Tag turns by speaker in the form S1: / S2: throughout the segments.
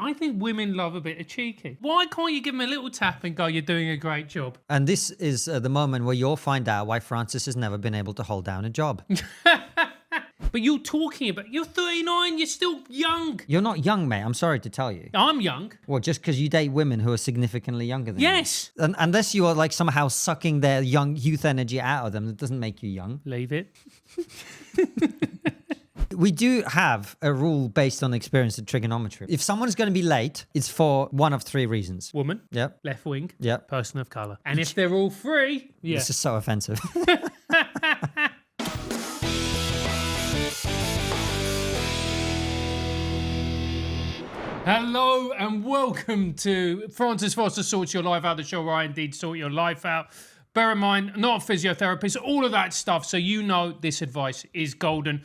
S1: I think women love a bit of cheeky. Why can't you give them a little tap and go, you're doing a great job?
S2: And this is the moment where you'll find out why Francis has never been able to hold down a job.
S1: But you're talking about, you're 39, you're still young.
S2: You're not young, mate. I'm sorry to tell you.
S1: I'm young.
S2: Well, just because you date women who are significantly younger than you.
S1: Yes.
S2: And unless you are like somehow sucking their young youth energy out of them, that doesn't make you young.
S1: Leave it.
S2: We do have a rule based on experience at trigonometry. If someone's going to be late, it's for one of three reasons.
S1: Woman.
S2: Yep.
S1: Left wing.
S2: Yep.
S1: Person of colour. And if they're all three, yeah.
S2: This is so offensive.
S1: Hello and welcome to Francis Foster Sorts Your Life Out, the show where I indeed sort your life out. Bear in mind, not a physiotherapist, all of that stuff, so you know this advice is golden.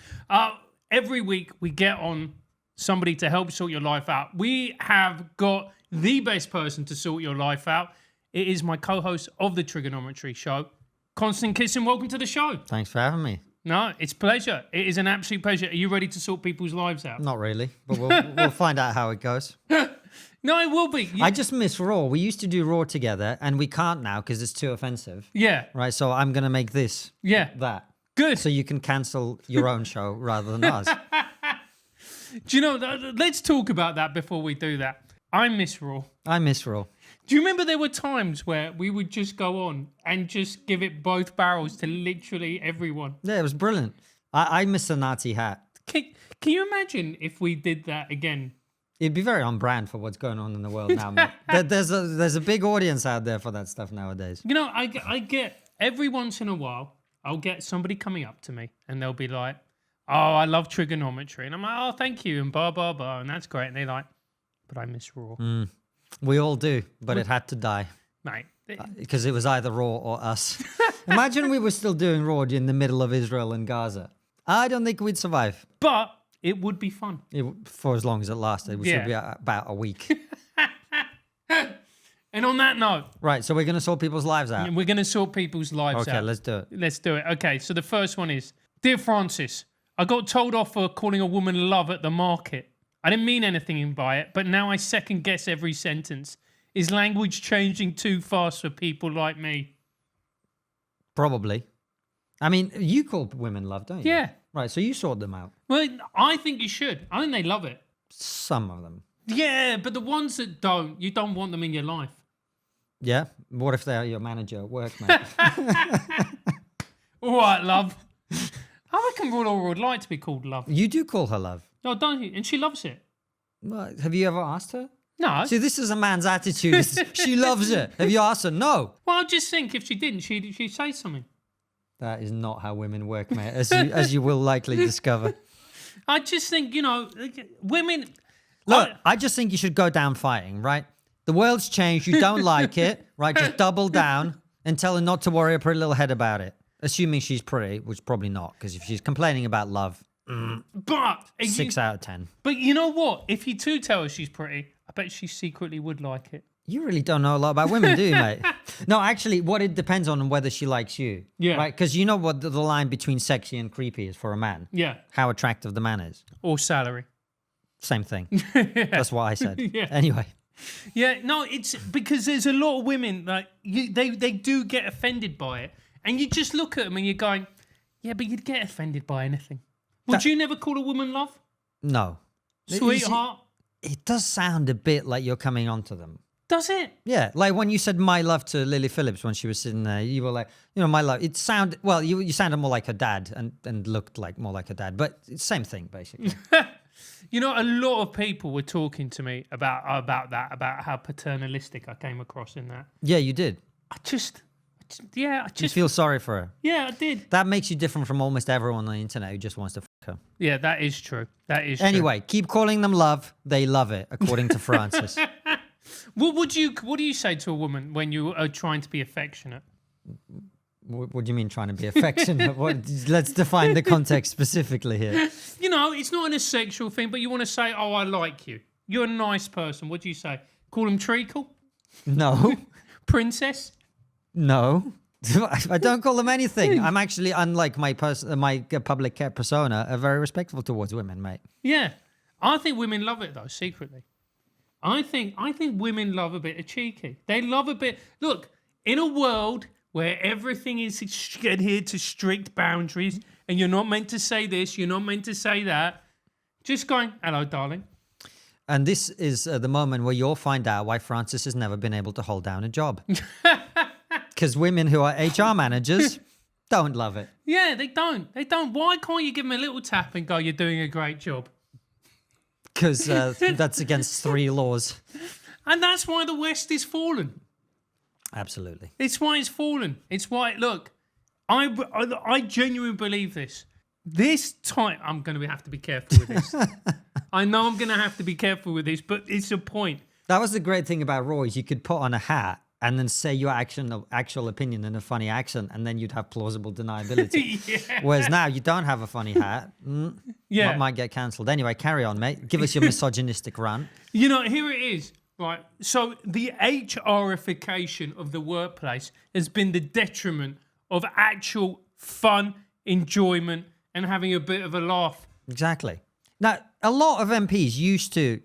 S1: Every week we get on somebody to help sort your life out. We have got the best person to sort your life out. It is my co-host of the Trigonometry show, Konstantin Kisin. Welcome to the show.
S2: Thanks for having me.
S1: No, it's a pleasure. It is an absolute pleasure. Are you ready to sort people's lives out?
S2: Not really, but we'll find out how it goes.
S1: No, it will be.
S2: I just miss Raw. We used to do Raw together, and we can't now because it's too offensive.
S1: Yeah.
S2: Right, so I'm going to make this that.
S1: Good.
S2: So you can cancel your own show rather than ours.
S1: Do you know, let's talk about that before we do that. I miss Raw.
S2: I miss Raw.
S1: Do you remember there were times where we would just go on and just give it both barrels to literally everyone?
S2: Yeah, it was brilliant. I miss the Nazi hat.
S1: Can you imagine if we did that again?
S2: It'd be very on brand for what's going on in the world now, mate. There's a big audience out there for that stuff nowadays.
S1: You know, I get every once in a while, I'll get somebody coming up to me and they'll be like, oh, I love trigonometry. And I'm like, oh, thank you, and blah, blah, blah. And that's great. And they're like, but I miss Raw.
S2: We all do, but it had to die.
S1: Mate.
S2: Because it was either Raw or us. Imagine we were still doing Raw in the middle of Israel and Gaza. I don't think we'd survive.
S1: But it would be fun.
S2: For as long as it lasted, which would be about a week.
S1: And on that note...
S2: Right, so we're going to sort people's lives out.
S1: We're going to sort people's lives out.
S2: Okay, let's do it.
S1: Let's do it. Okay, so the first one is, Dear Francis, I got told off for calling a woman love at the market. I didn't mean anything by it, but now I second guess every sentence. Is language changing too fast for people like me?
S2: Probably. I mean, you call women love, don't you?
S1: Yeah.
S2: Right, so you sort them out.
S1: Well, I think you should. I think they love it.
S2: Some of them.
S1: Yeah, but the ones that don't, you don't want them in your life.
S2: Yeah? What if they're your manager at work, mate?
S1: All right, love. I reckon Laura would like to be called love.
S2: You do call her love.
S1: No, don't you? And she loves it.
S2: Well, have you ever asked her?
S1: No.
S2: See, this is a man's attitude. She loves it. Have you asked her? No.
S1: Well, I just think if she didn't, she'd say something.
S2: That is not how women work, mate, as you will likely discover.
S1: I just think, you know, women...
S2: Look, I just think you should go down fighting, right? The world's changed. You don't like it, right? Just double down and tell her not to worry her pretty little head about it. Assuming she's pretty, which probably not, because if she's complaining about love,
S1: but
S2: 6 out of 10.
S1: But you know what? If you do tell her she's pretty, I bet she secretly would like it.
S2: You really don't know a lot about women, do you, mate? No, actually, what it depends on whether she likes you.
S1: Yeah.
S2: Right? Because you know what the line between sexy and creepy is for a man.
S1: Yeah.
S2: How attractive the man is.
S1: Or salary.
S2: Same thing. That's what I said.
S1: Yeah.
S2: Anyway.
S1: Yeah, no, it's because there's a lot of women, like, they do get offended by it. And you just look at them and you're going, yeah, but you'd get offended by anything. Would you never call a woman love?
S2: No.
S1: Sweetheart?
S2: It does sound a bit like you're coming onto them.
S1: Does it?
S2: Yeah, like when you said my love to Lily Phillips when she was sitting there, you were like, you know, my love. It sounded, well, you sounded more like her dad and looked like more like her dad, but it's the same thing, basically.
S1: You know, a lot of people were talking to me about how paternalistic I came across in that.
S2: Yeah, you did.
S1: I just...
S2: You feel sorry for her.
S1: Yeah, I did.
S2: That makes you different from almost everyone on the internet who just wants to f*** her.
S1: Yeah, that is true. That is
S2: Anyway, keep calling them love. They love it, according to Francis.
S1: What do you say to a woman when you are trying to be affectionate?
S2: What do you mean trying to be affectionate? Let's define the context specifically here.
S1: You know, it's not in a sexual thing, but you want to say, oh, I like you. You're a nice person. What do you say? Call them treacle?
S2: No.
S1: Princess?
S2: No. I don't call them anything. I'm actually, unlike my public persona, very respectful towards women, mate.
S1: Yeah. I think women love it, though, secretly. I think women love a bit of cheeky. They love a bit. Look, in a world where everything is adhered to strict boundaries, and you're not meant to say this, you're not meant to say that, just going, hello, darling.
S2: And this is the moment where you'll find out why Francis has never been able to hold down a job. Because women who are HR managers don't love it.
S1: Yeah, they don't. They don't. Why can't you give them a little tap and go, you're doing a great job?
S2: Because that's against 3 laws.
S1: And that's why the West is fallen.
S2: Absolutely.
S1: It's why it's fallen. It's why, look, I genuinely believe this. This time, I'm going to have to be careful with this. I know I'm going to have to be careful with this, but it's a point.
S2: That was the great thing about Raw is you could put on a hat and then say your actual opinion in a funny accent, and then you'd have plausible deniability.
S1: Yeah.
S2: Whereas now you don't have a funny hat.
S1: Yeah.
S2: Might get cancelled. Anyway, carry on, mate. Give us your misogynistic rant.
S1: You know, here it is. Right. So the HRification of the workplace has been the detriment of actual fun, enjoyment, and having a bit of a laugh.
S2: Exactly. Now, a lot of MPs used to,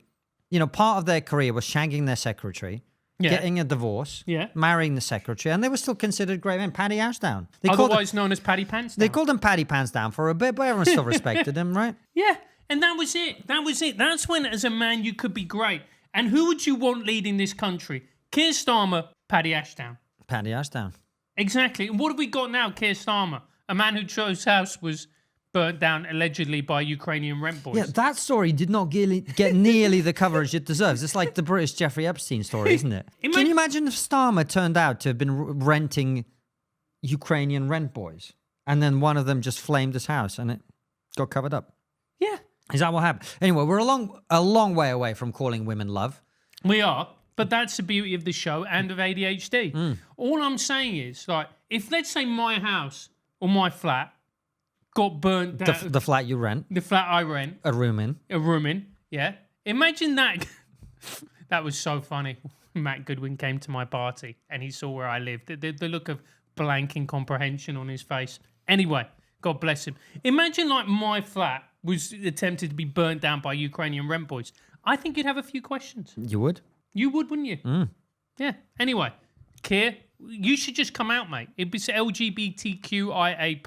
S2: part of their career was shagging their secretary, getting a divorce, marrying the secretary, and they were still considered great men. Paddy Ashdown.
S1: Otherwise known as Paddy Pants Down.
S2: They called him Paddy Pants Down for a bit, but everyone still respected him, right?
S1: Yeah, and that was it. That was it. That's when, as a man, you could be great. And who would you want leading this country? Keir Starmer, Paddy Ashdown.
S2: Paddy Ashdown.
S1: Exactly. And what have we got now, Keir Starmer? A man whose house was burnt down allegedly by Ukrainian rent boys.
S2: Yeah, that story did not get nearly the coverage it deserves. It's like the British Jeffrey Epstein story, isn't it? Can you imagine if Starmer turned out to have been renting Ukrainian rent boys, and then one of them just flamed his house and it got covered up?
S1: Yeah.
S2: Is that what happened? Anyway, we're a long way away from calling women love.
S1: We are, but that's the beauty of the show and of ADHD. All I'm saying is, like, if let's say my house or my flat got burnt down.
S2: The flat you rent.
S1: The flat I rent.
S2: A room in,
S1: yeah. Imagine that. That was so funny. Matt Goodwin came to my party and he saw where I lived. The look of blank incomprehension on his face. Anyway, God bless him. Imagine like my flat was attempted to be burnt down by Ukrainian rent boys. I think you'd have a few questions.
S2: You would?
S1: You would, wouldn't you? Yeah. Anyway, Keir, you should just come out, mate. It'd be LGBTQIA+.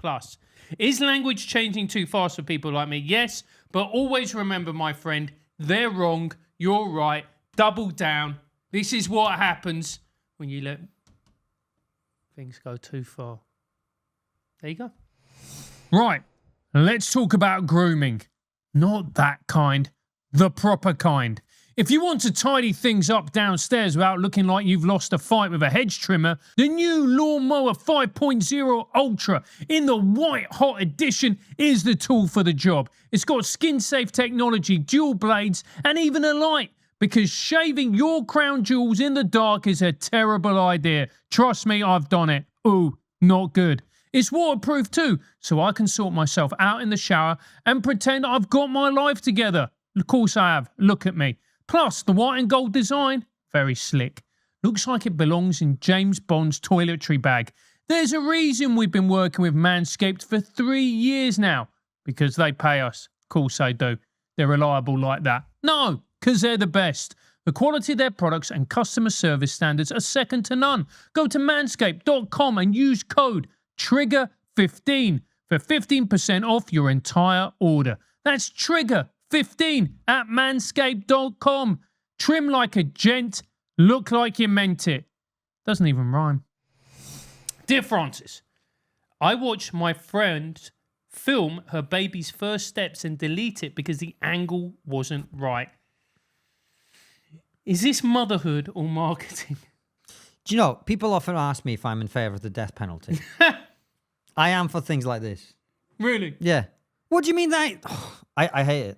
S1: Is language changing too fast for people like me? Yes, but always remember, my friend, they're wrong, you're right, double down. This is what happens when you let things go too far. There you go. Right, let's talk about grooming. Not that kind, the proper kind. If you want to tidy things up downstairs without looking like you've lost a fight with a hedge trimmer, the new Lawnmower 5.0 Ultra in the white hot edition is the tool for the job. It's got skin-safe technology, dual blades, and even a light, because shaving your crown jewels in the dark is a terrible idea. Trust me, I've done it. Ooh, not good. It's waterproof too, so I can sort myself out in the shower and pretend I've got my life together. Of course I have. Look at me. Plus, the white and gold design, very slick. Looks like it belongs in James Bond's toiletry bag. There's a reason we've been working with Manscaped for 3 years now. Because they pay us. Of course they do. They're reliable like that. No, because they're the best. The quality of their products and customer service standards are second to none. Go to manscaped.com and use code TRIGGER15 for 15% off your entire order. That's TRIGGER15 at manscaped.com. Trim like a gent, look like you meant it. Doesn't even rhyme. Dear Francis, I watched my friend film her baby's first steps and delete it because the angle wasn't right. Is this motherhood or marketing?
S2: Do you know, people often ask me if I'm in favour of the death penalty. I am for things like this.
S1: Really?
S2: Yeah. What do you mean that? I hate it.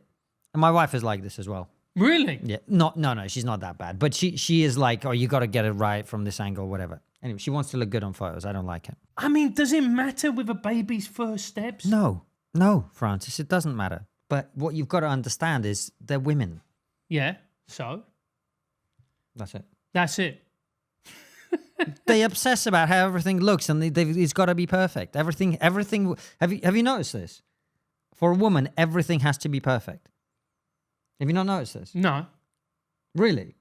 S2: And my wife is like this as well.
S1: Really?
S2: Yeah. No, she's not that bad. But she is like, oh, you got to get it right from this angle, whatever. Anyway, she wants to look good on photos. I don't like it.
S1: I mean, does it matter with a baby's first steps?
S2: No, Francis, it doesn't matter. But what you've got to understand is they're women.
S1: Yeah, so?
S2: That's it.
S1: That's it.
S2: They obsess about how everything looks, and it's got to be perfect. Everything. Have you noticed this? For a woman, everything has to be perfect. Have you not noticed this?
S1: No.
S2: Really?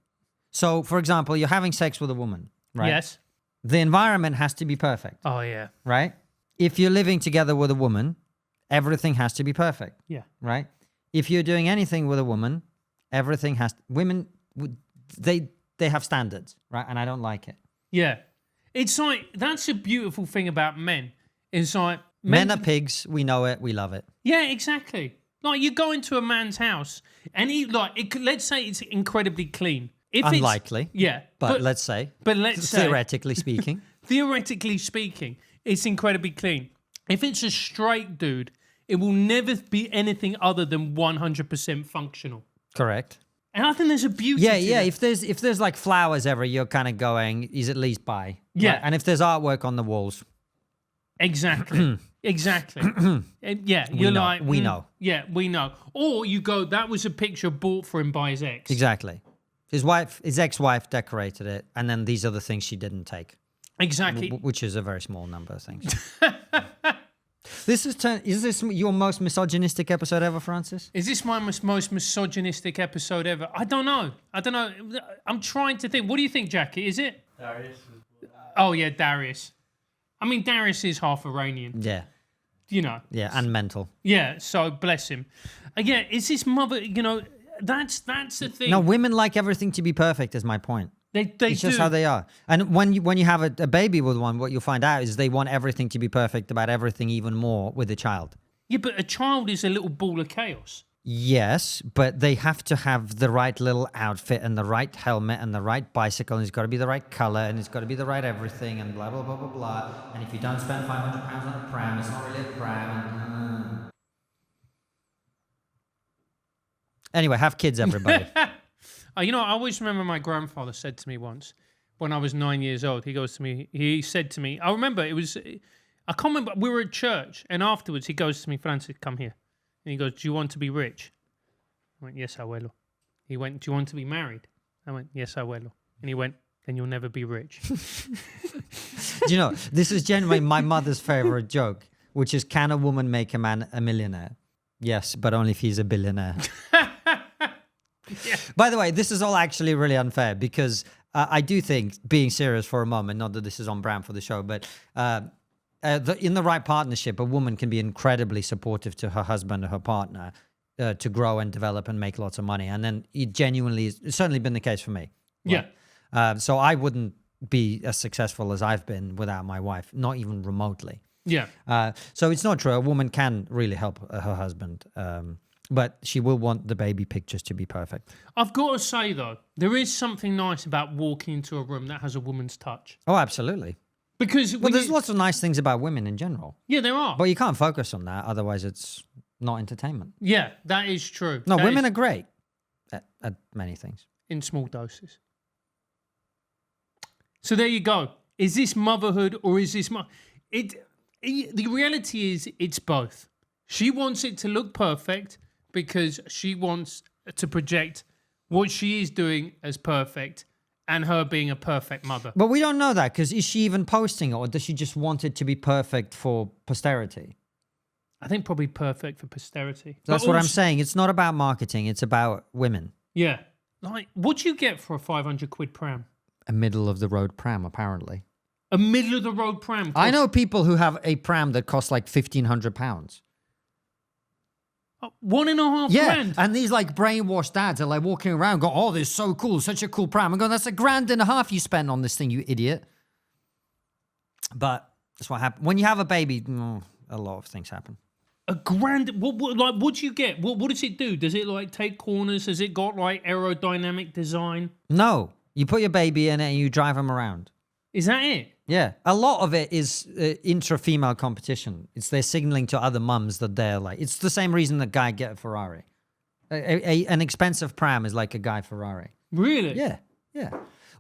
S2: So, for example, you're having sex with a woman, right?
S1: Yes.
S2: The environment has to be perfect,
S1: Oh, yeah.
S2: right? If you're living together with a woman, everything has to be perfect,
S1: Yeah.
S2: right? If you're doing anything with a woman, everything has... Women, they have standards, right? And I don't like it.
S1: Yeah. It's like, that's a beautiful thing about men. It's like...
S2: Men are pigs. We know it. We love it.
S1: Yeah, exactly. Like, you go into a man's house and he, like, let's say it's incredibly clean. If
S2: Unlikely.
S1: Yeah.
S2: But let's say.
S1: But let's say...
S2: Theoretically speaking.
S1: Theoretically speaking, it's incredibly clean. If it's a straight dude, it will never be anything other than 100% functional.
S2: Correct.
S1: And I think there's a beauty
S2: Yeah,
S1: to
S2: yeah.
S1: that.
S2: If there's like flowers ever, you're kind of going, he's at least bi.
S1: Yeah.
S2: Right? And if there's artwork on the walls.
S1: Exactly. Exactly. And yeah, you're
S2: know.
S1: like...
S2: We know.
S1: Yeah, we know. Or you go, that was a picture bought for him by his ex.
S2: Exactly. His ex-wife decorated it, and then these are the things she didn't take.
S1: Exactly.
S2: Which is a very small number of things. Is this your most misogynistic episode ever, Francis?
S1: Is this my most misogynistic episode ever? I don't know. I'm trying to think. What do you think, Jackie? Is it?
S3: Darius.
S1: Oh, yeah, Darius. I mean, Darius is half Iranian,
S2: Yeah.
S1: you know.
S2: Yeah, and mental.
S1: Yeah, so bless him. Yeah, is this mother, you know, that's the thing.
S2: No, women like everything to be perfect is my point.
S1: They
S2: It's
S1: do.
S2: just how they are. And when you have a baby with one, what you'll find out is they want everything to be perfect about everything even more with a child.
S1: Yeah, but a child is a little ball of chaos.
S2: Yes, but they have to have the right little outfit and the right helmet and the right bicycle, and it's got to be the right color and it's got to be the right everything and blah, blah, blah, blah, blah. And if you don't spend £500 on a pram, it's not really a pram. Anyway, have kids, everybody.
S1: You know, I always remember my grandfather said to me once, when I was 9 years old, he said to me, I remember I can't remember, we were at church, and afterwards he goes to me, Francis, come here. And he goes, do you want to be rich? I went, yes, abuelo. He went, do you want to be married? I went, yes, abuelo. And he went, then you'll never be rich.
S2: Do you know, this is generally my mother's favorite joke, which is, can a woman make a man a millionaire? Yes, but only if he's a billionaire.
S1: Yeah.
S2: By the way, this is all actually really unfair because I do think, being serious for a moment, not that this is on brand for the show, but in the right partnership, a woman can be incredibly supportive to her husband or her partner to grow and develop and make lots of money. And then it genuinely is, it's certainly been the case for me.
S1: Yeah.
S2: So I wouldn't be as successful as I've been without my wife, not even remotely.
S1: Yeah.
S2: So it's not true. A woman can really help her husband, but she will want the baby pictures to be perfect.
S1: I've got to say, though, there is something nice about walking into a room that has a woman's touch.
S2: Oh, absolutely.
S1: Because
S2: Well, there's lots of nice things about women in general.
S1: Yeah, there are.
S2: But you can't focus on that, otherwise it's not entertainment.
S1: Yeah, that is true.
S2: No,
S1: That
S2: women
S1: is
S2: are great at many things.
S1: in small doses. So there you go. Is this motherhood or is this... The reality is it's both. She wants it to look perfect because she wants to project what she is doing as perfect and her being a perfect mother.
S2: But we don't know that, because is she even posting it, or does she just want it to be perfect for posterity?
S1: I think probably perfect for posterity.
S2: That's
S1: But
S2: what I'm
S1: also-
S2: saying. It's not about marketing. It's about women.
S1: Yeah. Like, what do you get for a 500 quid pram?
S2: A middle-of-the-road pram, apparently.
S1: A middle-of-the-road pram?
S2: I know people who have a pram that costs like £1,500.
S1: $1.5
S2: Yeah,
S1: grand.
S2: and these like brainwashed dads are like walking around going, oh, this is so cool, such a cool pram. I'm going, that's $1.5 you spent on this thing, you idiot. But that's what happens. When you have a baby, a lot of things happen.
S1: $1 grand. What do you get? What does it do? Does it like take corners? Has it got like aerodynamic design?
S2: No, you put your baby in it and you drive them around.
S1: Is that it?
S2: Yeah, a lot of it is intra-female competition. It's they're signaling to other mums that they're like, it's the same reason that guy get a Ferrari. An expensive pram is like a guy Ferrari.
S1: Really?
S2: Yeah, yeah.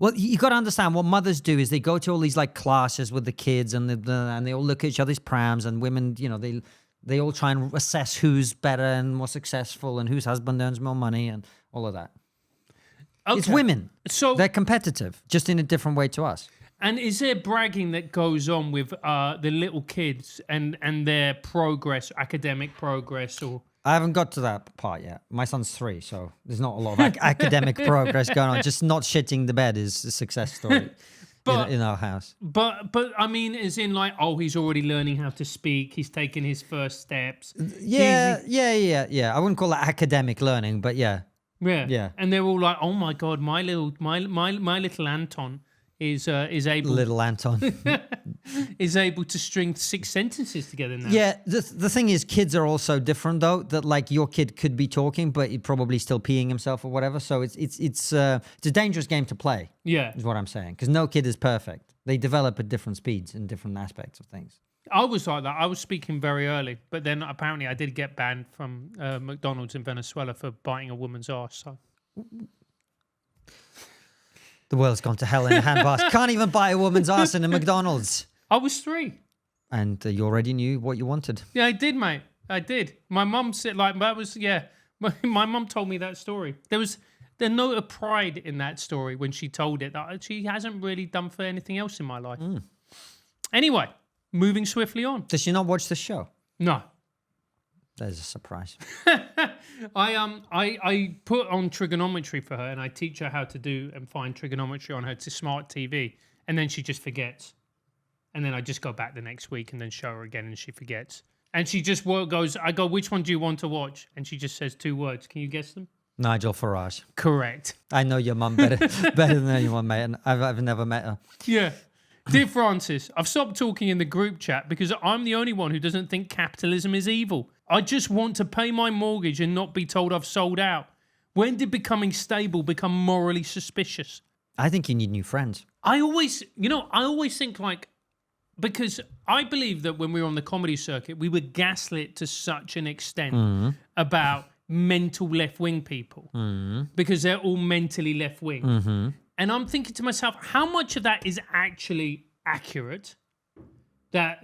S2: Well, you got to understand what mothers do is they go to all these like classes with the kids and they all look at each other's prams, and women, you know, they all try and assess who's better and more successful and whose husband earns more money and all of that.
S1: Okay.
S2: It's women.
S1: So
S2: They're competitive, just in a different way to us.
S1: And is there bragging that goes on with the little kids and their progress, academic progress, or
S2: I haven't got to that part yet. My son's 3, so there's not a lot of academic progress going on. Just not shitting the bed is a success story in our house.
S1: But I mean, as in like, oh, he's already learning how to speak. He's taking his first steps.
S2: Yeah. I wouldn't call that academic learning, but yeah.
S1: Yeah. And they're all like, oh my God, my little Anton is able
S2: Little Anton.
S1: is able to string 6 sentences together now.
S2: Yeah, the thing is, kids are also different though. That like your kid could be talking, but he'd probably still peeing himself or whatever. So it's a dangerous game to play.
S1: Yeah,
S2: is what I'm saying. Because no kid is perfect. They develop at different speeds in different aspects of things.
S1: I was like that. I was speaking very early, but then apparently I did get banned from McDonald's in Venezuela for biting a woman's arse. So.
S2: The world's gone to hell in a handbasket. Can't even bite a woman's ass in a McDonald's.
S1: I was 3.
S2: And you already knew what you wanted.
S1: Yeah, I did, mate. I did. My mum said, like, that was, yeah. My mum told me that story. There's note of pride in that story when she told it that she hasn't really done for anything else in my life. Anyway, moving swiftly on.
S2: Does she not watch the show?
S1: No.
S2: There's a surprise.
S1: I put on trigonometry for her, and I teach her how to do and find trigonometry on her smart TV, and then she just forgets. And then I just go back the next week and then show her again, and she forgets. And she just goes, I go, which one do you want to watch? And she just says 2 words. Can you guess them?
S2: Nigel Farage.
S1: Correct.
S2: I know your mum better than anyone, mate, and I've never met her.
S1: Yeah. Dear Francis, I've stopped talking in the group chat because I'm the only one who doesn't think capitalism is evil. I just want to pay my mortgage and not be told I've sold out. When did becoming stable become morally suspicious?
S2: I think you need new friends.
S1: I always think like, because I believe that when we were on the comedy circuit, we were gaslit to such an extent about mental left-wing people because they're all mentally left-wing. And I'm thinking to myself, how much of that is actually accurate? I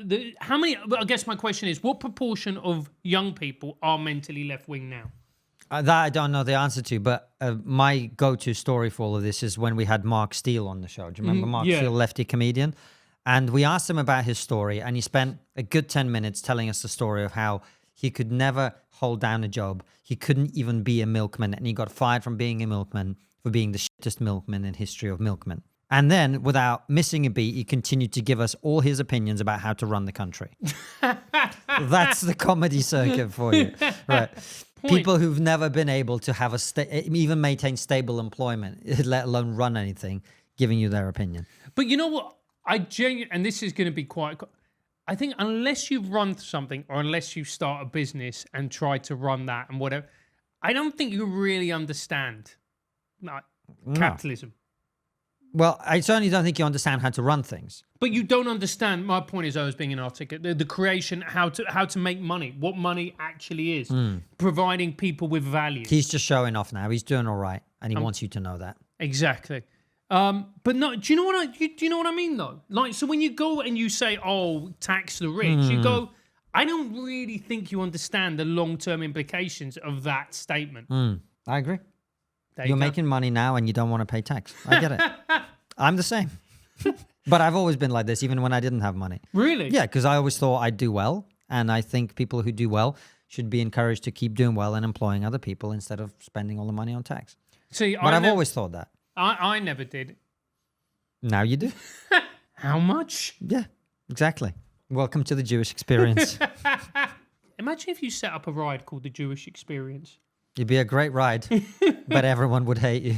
S1: guess my question is, what proportion of young people are mentally left-wing now?
S2: That I don't know the answer to, but my go-to story for all of this is when we had Mark Steele on the show. Do you remember Mark Steele, lefty comedian? And we asked him about his story, and he spent a good 10 minutes telling us the story of how he could never hold down a job. He couldn't even be a milkman, and he got fired from being a milkman for being the shittest milkman in history of milkmen. And then, without missing a beat, he continued to give us all his opinions about how to run the country. That's the comedy circuit for you. Right. People who've never been able to have even maintain stable employment, let alone run anything, giving you their opinion.
S1: But you know what? And this is going to be quite... I think unless you've run something or unless you start a business and try to run that and whatever, I don't think you really understand capitalism.
S2: Well, I certainly don't think you understand how to run things.
S1: But you don't understand. My point is, I was being inarticulate. The creation, how to make money, what money actually is, providing people with value.
S2: He's just showing off now. He's doing all right, and he wants you to know that.
S1: Exactly. But no, do you know what I mean though? Like, so when you go and you say, "Oh, tax the rich," you go, I don't really think you understand the long-term implications of that statement.
S2: I agree. You're making money now and you don't want to pay tax. I get it. I'm the same. But I've always been like this, even when I didn't have money.
S1: Really?
S2: Yeah, because I always thought I'd do well. And I think people who do well should be encouraged to keep doing well and employing other people instead of spending all the money on tax.
S1: See,
S2: I've always thought that.
S1: I never did.
S2: Now you do.
S1: How much?
S2: Yeah, exactly. Welcome to the Jewish experience.
S1: Imagine if you set up a ride called the Jewish Experience.
S2: It'd be a great ride, but everyone would hate you.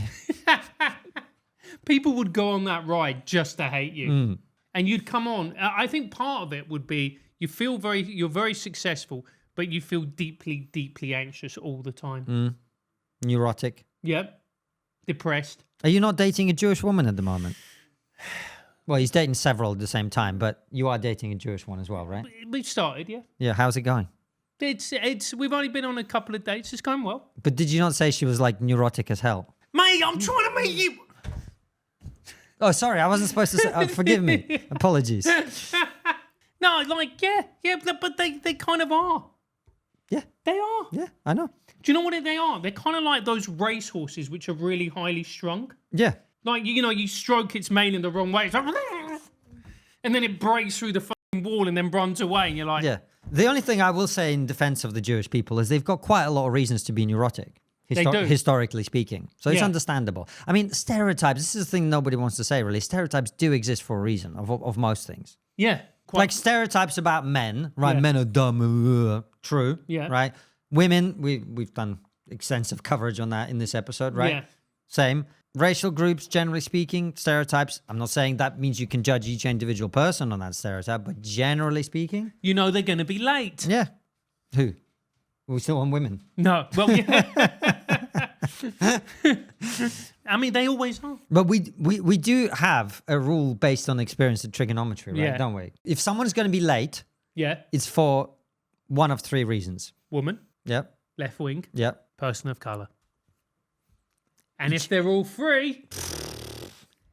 S1: People would go on that ride just to hate you. And you'd come on. I think part of it would be you're very successful, but you feel deeply, deeply anxious all the time.
S2: Neurotic.
S1: Yep. Depressed.
S2: Are you not dating a Jewish woman at the moment? Well, he's dating several at the same time, but you are dating a Jewish one as well, right?
S1: We've started, yeah.
S2: Yeah, how's it going?
S1: We've only been on a couple of dates. It's going well.
S2: But did you not say she was like neurotic as hell?
S1: Mate, I'm trying to make you...
S2: Oh, sorry, I wasn't supposed to say... forgive me. Apologies.
S1: No, like, yeah, but they kind of are.
S2: Yeah.
S1: They are.
S2: Yeah, I know.
S1: Do you know what they are? They're kind of like those racehorses which are really highly strung.
S2: Yeah.
S1: Like, you stroke its mane in the wrong way. It's like, and then it breaks through the fucking wall and then runs away. And you're like...
S2: Yeah. The only thing I will say in defense of the Jewish people is they've got quite a lot of reasons to be neurotic.
S1: They do.
S2: Historically speaking. So it's
S1: Yeah.
S2: understandable. I mean, stereotypes, this is the thing nobody wants to say really. Stereotypes do exist for a reason of most things.
S1: Yeah.
S2: Like stereotypes about men, right?
S1: Yeah.
S2: Men are dumb. True.
S1: Yeah.
S2: Right? Women, we've done extensive coverage on that in this episode, right?
S1: Yeah.
S2: Same. Racial groups, generally speaking, stereotypes. I'm not saying that means you can judge each individual person on that stereotype, but generally speaking.
S1: You know they're going to be late.
S2: Yeah. Who? We still on women.
S1: No. Well, yeah. I mean, they always are.
S2: But we do have a rule based on experience of trigonometry, right?
S1: Yeah.
S2: Don't we? If someone's going to be late,
S1: Yeah.
S2: it's for one of three reasons.
S1: Woman,
S2: Yep.
S1: left wing,
S2: Yep.
S1: person of color. And if they're all three,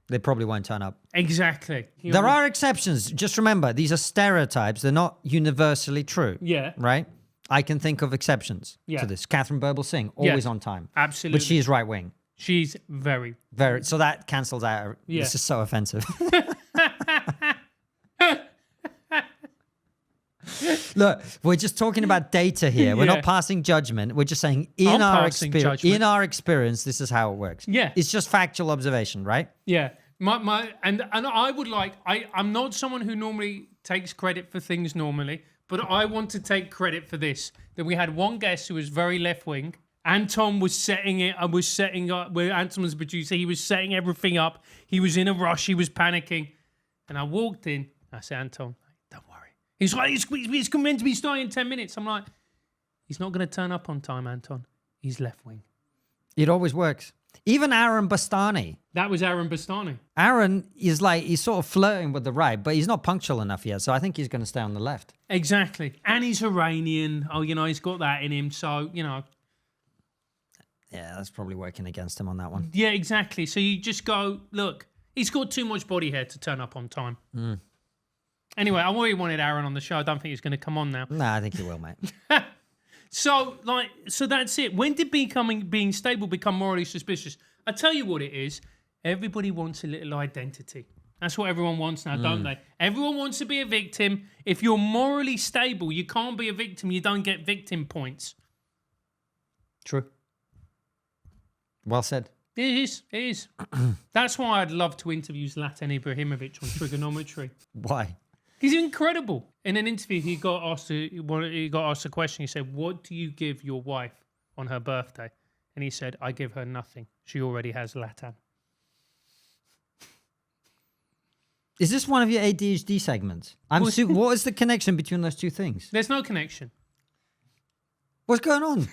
S2: They probably won't turn up.
S1: exactly.
S2: There are exceptions. Just remember, these are stereotypes. They're not universally true.
S1: Yeah.
S2: Right? I can think of exceptions
S1: Yeah.
S2: to this. Catherine Birbal Singh, always on time.
S1: Absolutely.
S2: But she is right wing.
S1: She's very.
S2: Very. So that cancels out.
S1: Yeah.
S2: This is so offensive. Look, we're just talking about data here. We're
S1: Yeah.
S2: not passing judgment. We're just saying
S1: I'm passing judgment.
S2: in our experience, this is how it works.
S1: Yeah.
S2: It's just factual observation, right?
S1: Yeah. And I would like, I'm not someone who normally takes credit for things normally, but I want to take credit for this. That we had one guest who was very left wing. Anton was setting it. I was setting up, where Anton was the producer. He was setting everything up. He was in a rush. He was panicking. And I walked in. I said, Anton, don't worry. He's like, it's meant to be starting in 10 minutes. I'm like, he's not going to turn up on time, Anton. He's left wing.
S2: It always works. Even Aaron Bastani.
S1: That was Aaron Bastani.
S2: Aaron is like, he's sort of flirting with the right, but he's not punctual enough yet. So I think he's going to stay on the left.
S1: Exactly. And he's Iranian. Oh, he's got that in him. So,
S2: Yeah, that's probably working against him on that one.
S1: Yeah, exactly. So you just go, look, he's got too much body hair to turn up on time. Anyway, I already wanted Aaron on the show. I don't think he's going to come on now.
S2: Nah, I think he will, mate.
S1: So that's it. When did being stable become morally suspicious? I tell you what it is. Everybody wants a little identity. That's what everyone wants now, don't they? Everyone wants to be a victim. If you're morally stable, you can't be a victim. You don't get victim points.
S2: True. Well said.
S1: It is. It is. That's why I'd love to interview Zlatan Ibrahimovic on trigonometry.
S2: Why?
S1: He's incredible. In an interview, he got asked a question. He said, "What do you give your wife on her birthday?" And he said, "I give her nothing. She already has Zlatan."
S2: Is this one of your ADHD segments? What is the connection between those two things?
S1: There's no connection.
S2: What's going on?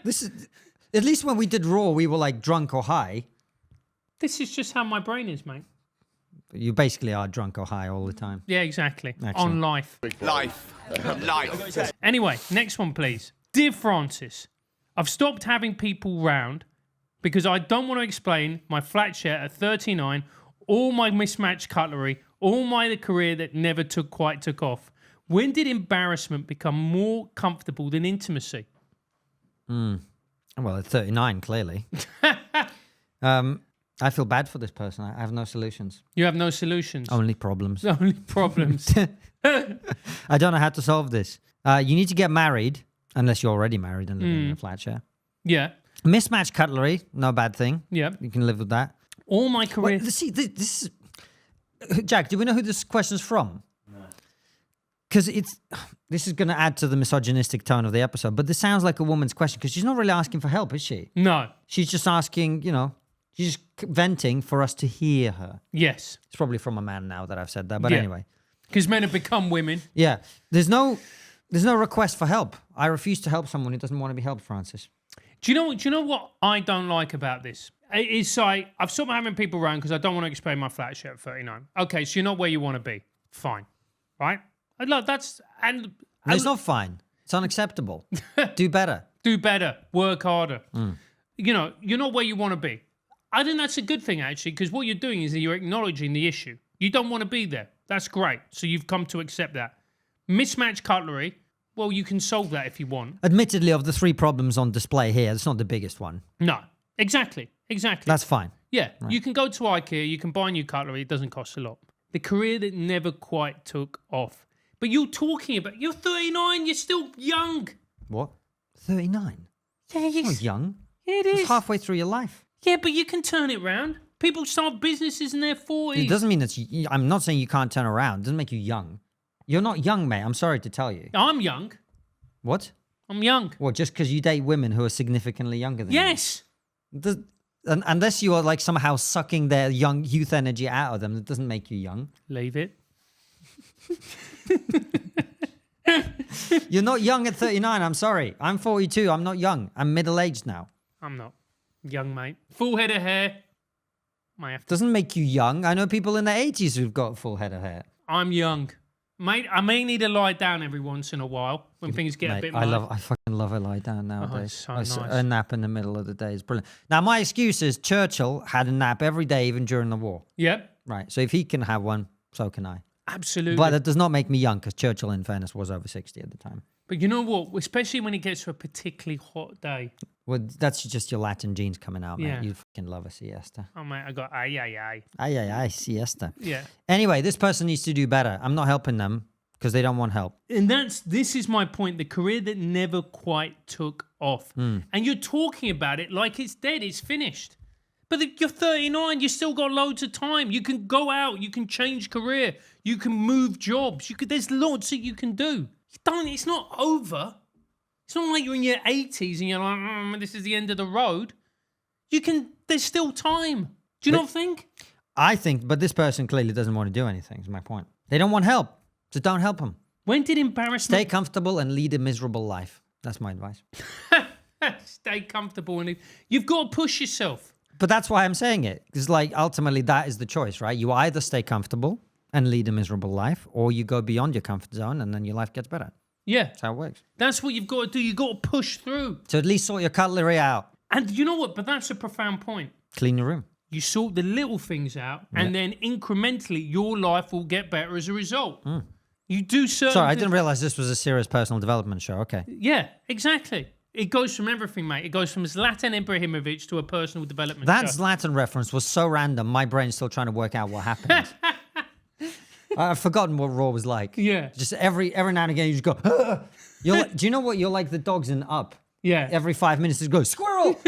S2: This is at least when we did Raw, we were like drunk or high.
S1: This is just how my brain is, mate.
S2: You basically are drunk or high all the time.
S1: Yeah, exactly.
S2: Excellent.
S1: On life.
S3: Life.
S1: Anyway, next one, please. Dear Francis, I've stopped having people round because I don't want to explain my flat share at 39, all my mismatched cutlery, all my career that never quite took off. When did embarrassment become more comfortable than intimacy?
S2: Well, at 39, clearly. I feel bad for this person. I have no solutions.
S1: You have no solutions.
S2: Only problems.
S1: Only problems.
S2: I don't know how to solve this. You need to get married, unless you're already married and living in a flat share.
S1: Yeah.
S2: Mismatched cutlery, no bad thing.
S1: Yeah.
S2: You can live with that.
S1: All my career.
S2: Wait, see, this is... Jack, do we know who this question's from? Because this is going to add to the misogynistic tone of the episode, but this sounds like a woman's question because she's not really asking for help, is she?
S1: No.
S2: She's just asking, she's just venting for us to hear her.
S1: Yes.
S2: It's probably from a man now that I've said that, but
S1: Yeah.
S2: anyway.
S1: Because men have become women.
S2: Yeah. There's no request for help. I refuse to help someone who doesn't want to be helped, Francis.
S1: Do you know what I don't like about this? It's like, I've stopped having people around because I don't want to explain my flat share at 39. Okay, so you're not where you want to be. Fine. Right? I love that's and
S2: No, it's not fine. It's unacceptable. Do better.
S1: do better, work harder. You're not where you want to be. I think that's a good thing actually, because what you're doing is that you're acknowledging the issue. You don't want to be there. That's great. So you've come to accept that. Mismatched cutlery. Well, you can solve that if you want.
S2: Admittedly, of the three problems on display here, it's not the biggest one.
S1: No, exactly.
S2: That's fine.
S1: Yeah, you can go to IKEA, you can buy new cutlery, it doesn't cost a lot. The career that never quite took off. But you're talking about, you're 39, you're still young.
S2: What? 39?
S1: Yeah,
S2: It's not young.
S1: it
S2: It's
S1: is.
S2: halfway through your life.
S1: Yeah, but you can turn it round. People start businesses in their 40s.
S2: It doesn't mean it's... I'm not saying you can't turn around. It doesn't make you young. You're not young, mate. I'm sorry to tell you.
S1: I'm young.
S2: What?
S1: I'm young.
S2: Well, just because you date women who are significantly younger than
S1: Yes.
S2: you. Unless you are like somehow sucking their young youth energy out of them, it doesn't make you young.
S1: Leave it.
S2: You're not young at 39. I'm sorry. I'm 42. I'm not young. I'm middle-aged now.
S1: I'm not. Young, mate. Full head of hair. Might have to.
S2: Doesn't make you young. I know people in their 80s who've got a full head of hair.
S1: I'm young. Mate, I may need to lie down every once in a while when things get a bit
S2: I
S1: much.
S2: fucking love a lie down nowadays.
S1: so
S2: A
S1: nice.
S2: nap in the middle of the day is brilliant. Now, my excuse is Churchill had a nap every day, even during the war.
S1: Yep.
S2: Right. So if he can have one, so can I.
S1: Absolutely.
S2: But that does not make me young because Churchill, in fairness, was over 60 at the time.
S1: But you know what? Especially when it gets to a particularly hot day.
S2: Well, that's just your Latin genes coming out, mate.
S1: Yeah.
S2: You fucking love a siesta.
S1: Oh, mate, I got ay.
S2: Ay, siesta.
S1: Yeah.
S2: Anyway, this person needs to do better. I'm not helping them because they don't want help.
S1: And this is my point, the career that never quite took off. And you're talking about it like it's dead, it's finished. But you're 39, you still got loads of time. You can go out, you can change career, you can move jobs. There's lots that you can do. It's not over. It's not like you're in your 80s and you're like, this is the end of the road. There's still time. Do you not think?
S2: I think, but this person clearly doesn't want to do anything, is my point. They don't want help, so don't help them.
S1: When did embarrassment...
S2: Stay comfortable and lead a miserable life. That's my advice.
S1: Stay comfortable. And you've got to push yourself.
S2: But that's why I'm saying it. Because, like, ultimately, that is the choice, right? You either stay comfortable and lead a miserable life, or you go beyond your comfort zone and then your life gets better.
S1: Yeah.
S2: That's how it works.
S1: That's what you've got to do. You've got to push through.
S2: So at least sort your cutlery out.
S1: And you know what? But that's a profound point.
S2: Clean your room.
S1: You sort the little things out, and then incrementally, your life will get better as a result. You do certain...
S2: Sorry, I didn't realize this was a serious personal development show. Okay.
S1: Yeah, exactly. It goes from everything, mate. It goes from Zlatan Ibrahimovic to a personal development
S2: That
S1: show.
S2: Zlatan reference was so random, my brain's still trying to work out what happened. I've forgotten what Raw was like.
S1: Yeah.
S2: Just every now and again, you just go, "Ah!" Do you know what? You're like the dogs in Up.
S1: Yeah.
S2: Every 5 minutes, it goes, squirrel.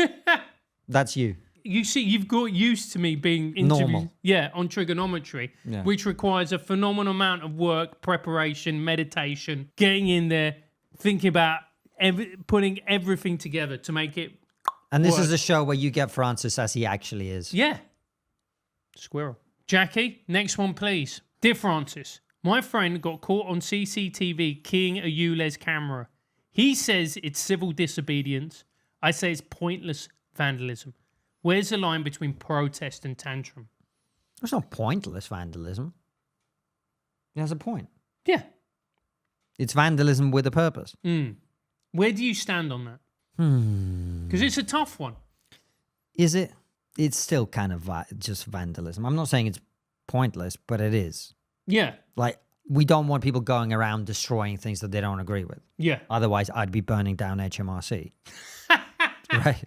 S2: That's you.
S1: You see, you've got used to me being interviewed,
S2: Normal.
S1: on trigonometry,
S2: Yeah.
S1: which requires a phenomenal amount of work, preparation, meditation, getting in there, thinking about putting everything together to make it
S2: And this
S1: work.
S2: is a show where you get Francis as he actually is.
S1: Yeah. Squirrel. Jackie, next one, please. Dear Francis, my friend got caught on CCTV keying a ULEZ camera. He says it's civil disobedience. I say it's pointless vandalism. Where's the line between protest and tantrum?
S2: It's not pointless vandalism. It has a point.
S1: Yeah.
S2: It's vandalism with a purpose.
S1: Where do you stand on that? Because it's a tough one.
S2: Is it? It's still kind of just vandalism. I'm not saying it's pointless, but it is.
S1: Yeah.
S2: Like, we don't want people going around destroying things that they don't agree with.
S1: Yeah.
S2: Otherwise, I'd be burning down HMRC. Right?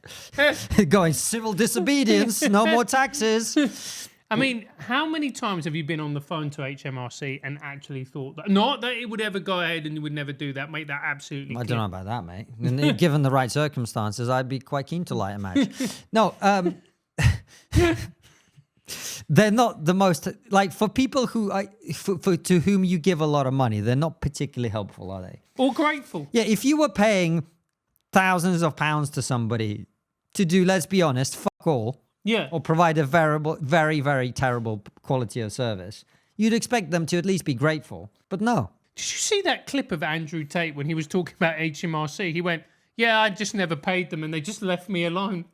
S2: Going civil disobedience, no more taxes.
S1: I mean, how many times have you been on the phone to HMRC and actually thought that, not that it would ever go ahead and you would never do that, make that absolutely
S2: I
S1: clear.
S2: don't know about that, mate. And given the right circumstances, I'd be quite keen to light a match. No, they're not the most, like, for people who, to whom you give a lot of money, they're not particularly helpful, are they?
S1: Or grateful.
S2: Yeah, if you were paying thousands of pounds to somebody to do, let's be honest, fuck all,
S1: Yeah.
S2: or provide a very, very terrible quality of service, you'd expect them to at least be grateful. But no.
S1: Did you see that clip of Andrew Tate when he was talking about HMRC? He went, yeah, I just never paid them and they just left me alone.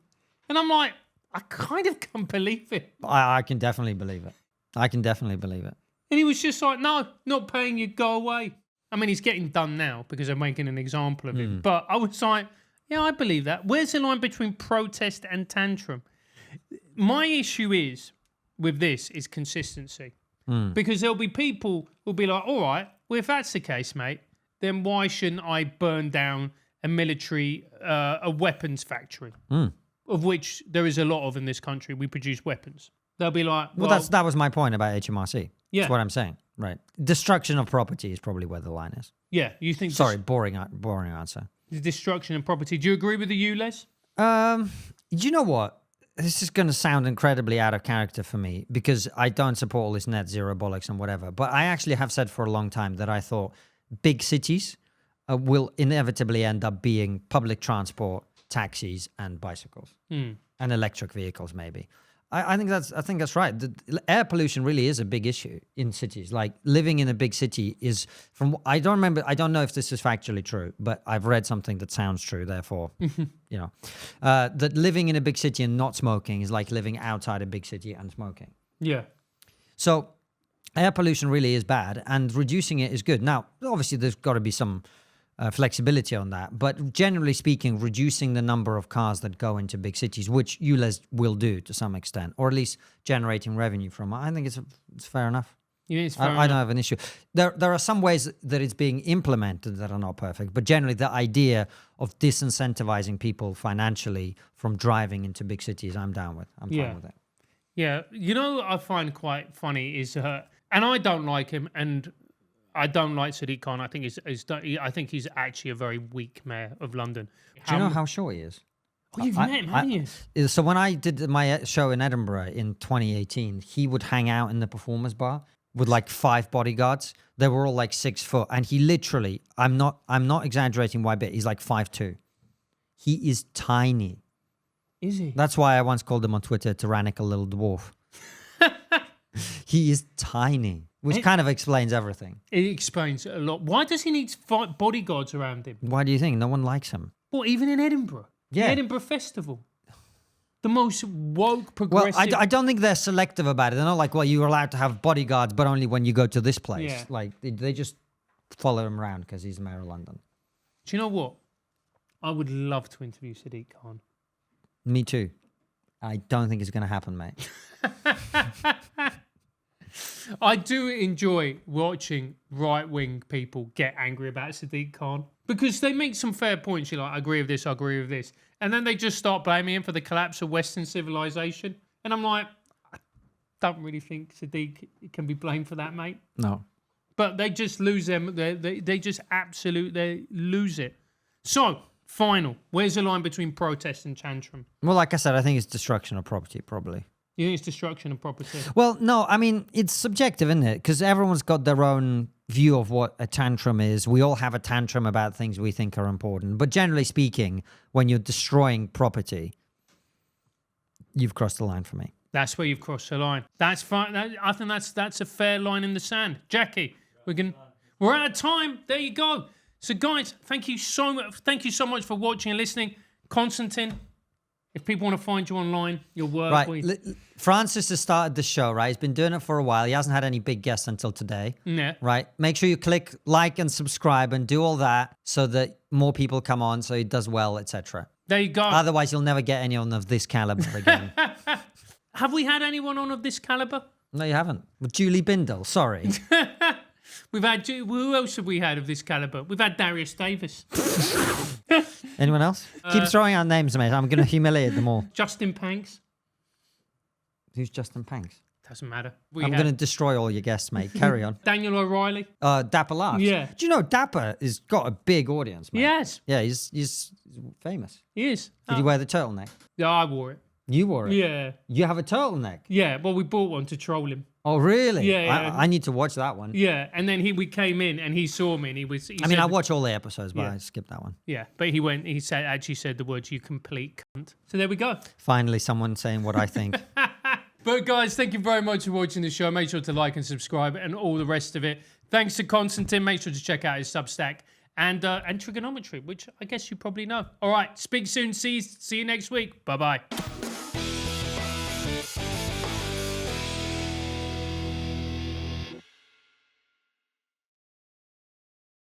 S1: And I'm like, I kind of can't believe it.
S2: I can definitely believe it. I can definitely believe it.
S1: And he was just like, no, not paying you, go away. I mean, he's getting done now because they're making an example of him. But I was like, yeah, I believe that. Where's the line between protest and tantrum? My issue is with this is consistency. Because there'll be people who'll be like, all right, well, if that's the case, mate, then why shouldn't I burn down a military, a weapons factory, of which there is a lot of in this country? We produce weapons. They'll be like,
S2: Well, that was my point about HMRC.
S1: Yeah.
S2: That's what I'm saying. Right. Destruction of property is probably where the line is.
S1: yeah, you think
S2: Sorry, boring answer.
S1: the destruction of property. Do you agree with you, Les?
S2: You know what? This is going to sound incredibly out of character for me because I don't support all this net zero bollocks and whatever. But I actually have said for a long time that I thought big cities will inevitably end up being public transport, taxis, and bicycles, and electric vehicles, maybe. I think that's right. The air pollution really is a big issue in cities. Like living in a big city is I don't know if this is factually true, but I've read something that sounds true. Therefore, that living in a big city and not smoking is like living outside a big city and smoking.
S1: Yeah.
S2: So air pollution really is bad, and reducing it is good. Now, obviously, there's got to be some flexibility on that. But generally speaking, reducing the number of cars that go into big cities, which ULEZ will do to some extent, or at least generating revenue from it, I think it's fair enough.
S1: Yeah, it's fair
S2: I don't have an issue. There are some ways that it's being implemented that are not perfect, but generally the idea of disincentivizing people financially from driving into big cities, I'm down with. I'm fine with it.
S1: Yeah. You know what I find quite funny is, and I don't like him, and I don't like Sadiq Khan. I think he's actually a very weak mayor of London.
S2: Do you know how short he is?
S1: Oh, you've met him, haven't you?
S2: So when I did my show in Edinburgh in 2018, he would hang out in the performers bar with like 5 bodyguards. They were all like 6 foot, and he literally, I'm not exaggerating by a bit, he's like 5'2". He is tiny.
S1: Is he?
S2: That's why I once called him on Twitter tyrannical little dwarf. He is tiny, which kind of explains everything.
S1: It explains a lot. Why does he need 5 bodyguards around him?
S2: Why do you think? No one likes him.
S1: Well, even in Edinburgh.
S2: Yeah.
S1: The Edinburgh Festival. The most woke,
S2: Well,
S1: progressive...
S2: I don't think they're selective about it. They're not like, well, you're allowed to have bodyguards, but only when you go to this place.
S1: Yeah.
S2: Like, they just follow him around because he's the mayor of London.
S1: Do you know what? I would love to interview Sadiq Khan.
S2: Me too. I don't think it's going to happen, mate.
S1: I do enjoy watching right-wing people get angry about Sadiq Khan because they make some fair points. You're like, I agree with this, I agree with this. And then they just start blaming him for the collapse of Western civilization. And I'm like, I don't really think Sadiq can be blamed for that, mate.
S2: No.
S1: But they just lose them. They just absolutely lose it. So, final. Where's the line between protest and tantrum?
S2: Well, like I said, I think it's destruction of property, probably.
S1: You think it's destruction of property?
S2: Well, no, I mean, it's subjective, isn't it? Because everyone's got their own view of what a tantrum is. We all have a tantrum about things we think are important. But generally speaking, when you're destroying property, you've crossed the line for me.
S1: That's where you've crossed the line. That's fine. I think that's a fair line in the sand. Jackie, we're out of time. There you go. So, guys, thank you so much. Thank you so much for watching and listening. Konstantin, if people want to find you online, your work.
S2: Right. Francis has started the show, right? He's been doing it for a while. He hasn't had any big guests until today.
S1: Yeah.
S2: Right. Make sure you click like and subscribe and do all that so that more people come on, so he does well, etc.
S1: There you go.
S2: Otherwise, you'll never get anyone of this caliber again.
S1: Have we had anyone on of this caliber?
S2: No, you haven't. With Julie Bindle. Sorry.
S1: We've had, who else have we had of this caliber? We've had Darius Davis.
S2: Anyone else? Keep throwing out names, mate. I'm going to humiliate them all.
S1: Justin Panks.
S2: Who's Justin Panks?
S1: Doesn't matter.
S2: I'm going to destroy all your guests, mate. Carry on.
S1: Daniel O'Reilly.
S2: Dapper Laughs.
S1: Yeah.
S2: Do you know Dapper has got a big audience, mate?
S1: Yes.
S2: Yeah, he's famous.
S1: He is.
S2: Did you wear the turtleneck?
S1: Yeah, I wore it.
S2: You wore it?
S1: Yeah.
S2: You have a turtleneck?
S1: Yeah, well, we bought one to troll him.
S2: Oh, really?
S1: Yeah.
S2: I need to watch that one.
S1: Yeah, and then we came in and he saw me and he said,
S2: I watch all the episodes, but I skipped that one.
S1: Yeah, but he actually said the words, "You complete cunt." So there we go.
S2: Finally, someone saying what I think.
S1: But guys, thank you very much for watching the show. Make sure to like and subscribe and all the rest of it. Thanks to Konstantin. Make sure to check out his Substack and TRIGGERnometry, which I guess you probably know. All right, speak soon. See you next week. Bye-bye.